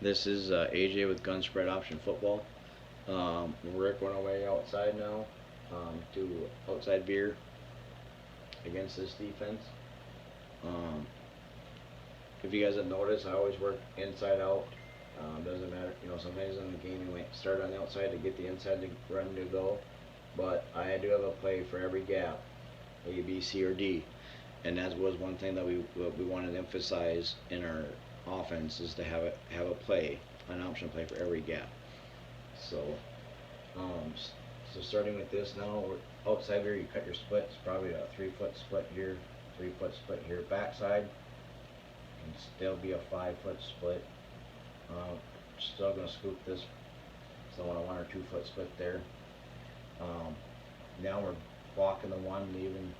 This is AJ with Gun Spread Option Football. We're going away outside now to Outside Veer against this defense. Um, if you guys have noticed, I always work inside out. Doesn't matter, sometimes in the game you might start on the outside to get the inside to run to go. But I do have a play for every gap, A, B, C, or D. And that was one thing that we wanted to emphasize in our offense is to have a play, an option play for every gap. So, so starting with this now, outside here you cut your splits, probably a 3-foot split here, 3-foot split here. Backside can still be a 5-foot split. Still gonna scoop this, so I want a 1 or 2-foot split there. Now we're blocking the one, leaving.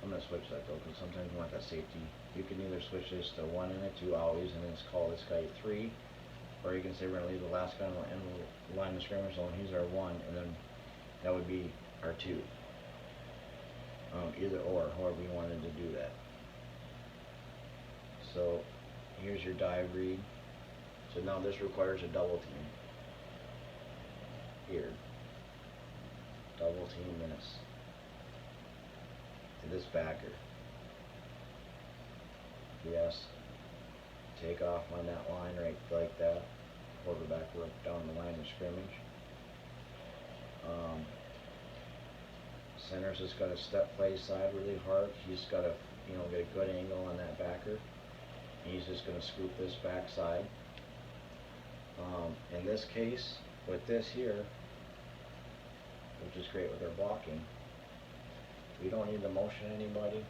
I'm going to switch that though, because sometimes you want that safety. You can either switch this to 1 and a 2 always, and then call this guy 3, or you can say we're going to leave the last guy in the line of scrimmage zone. He's our 1, and then that would be our 2. Either or, however you wanted to do that. So here's your dive read. So now this requires a double team. Here, double team this to this backer. Yes, take off on that line right like that. Quarterback work down the line of scrimmage. Center's just got to step play side really hard. He's got to, get a good angle on that backer. He's just going to scoop this backside. In this case, with this here, which is great with our blocking, we don't need to motion anybody.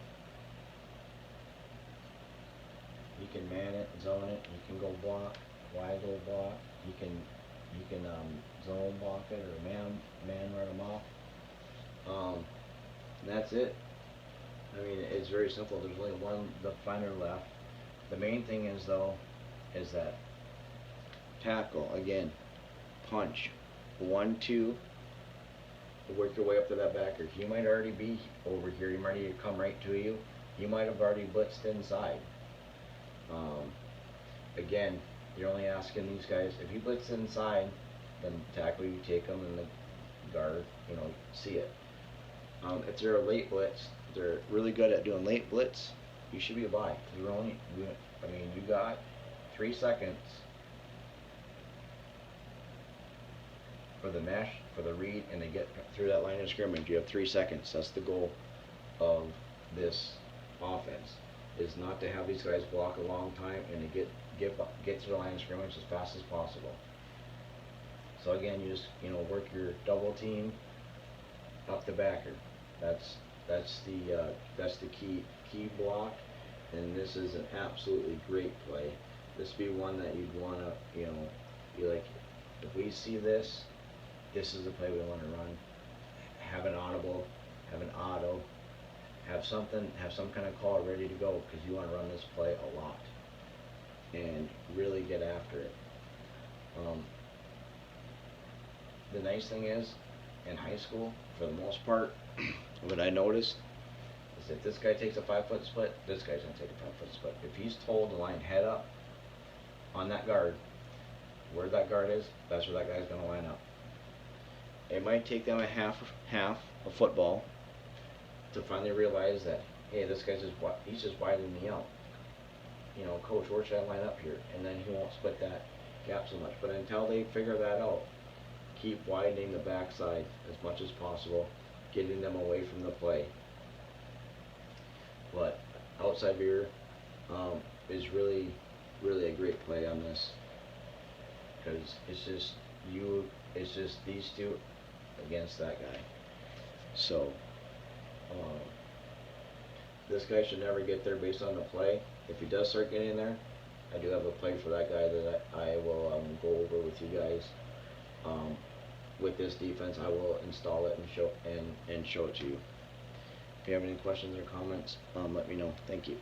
You can man it, zone it. You can go block, wide go block. You can zone block it or man run them off. That's it. I mean, it's very simple. There's only one defender left. The main thing is though, is that tackle again, punch, 1, 2. Work your way up to that backer. He might already be over here. He might need to come right to you. He might have already blitzed inside. Again, you're only asking these guys, if he blitz inside, then tackle, you take him, and the guard, see it. If they're a late blitz, they're really good at doing late blitz, you should be a bye. You got 3 seconds for the mesh, for the read, and to get through that line of scrimmage. You have 3 seconds. That's the goal of this offense, is not to have these guys block a long time and to get to the line of scrimmage as fast as possible. So again, you just work your double team up the backer. That's the key block, and this is an absolutely great play. This would be one that you'd want to be like, if we see this. This is the play we want to run. Have an audible, have an auto, have some kind of call ready to go, because you want to run this play a lot and really get after it. The nice thing is, in high school, for the most part, what I noticed is if this guy takes a 5-foot split, this guy's going to take a 5-foot split. If he's told to line head up on that guard, where that guard is, that's where that guy's going to line up. It might take them a half a football to finally realize that, hey, this guy's he's just widening me out. Coach, where should I line up here? And then he won't split that gap so much. But until they figure that out, keep widening the backside as much as possible, getting them away from the play. But outside veer is really a great play on this, because it's just these two against that guy. So this guy should never get there based on the play. If he does start getting there, I do have a play for that guy that I will go over with you guys. With this defense, I will install it and show it to you. If you have any questions or comments, let me know. Thank you.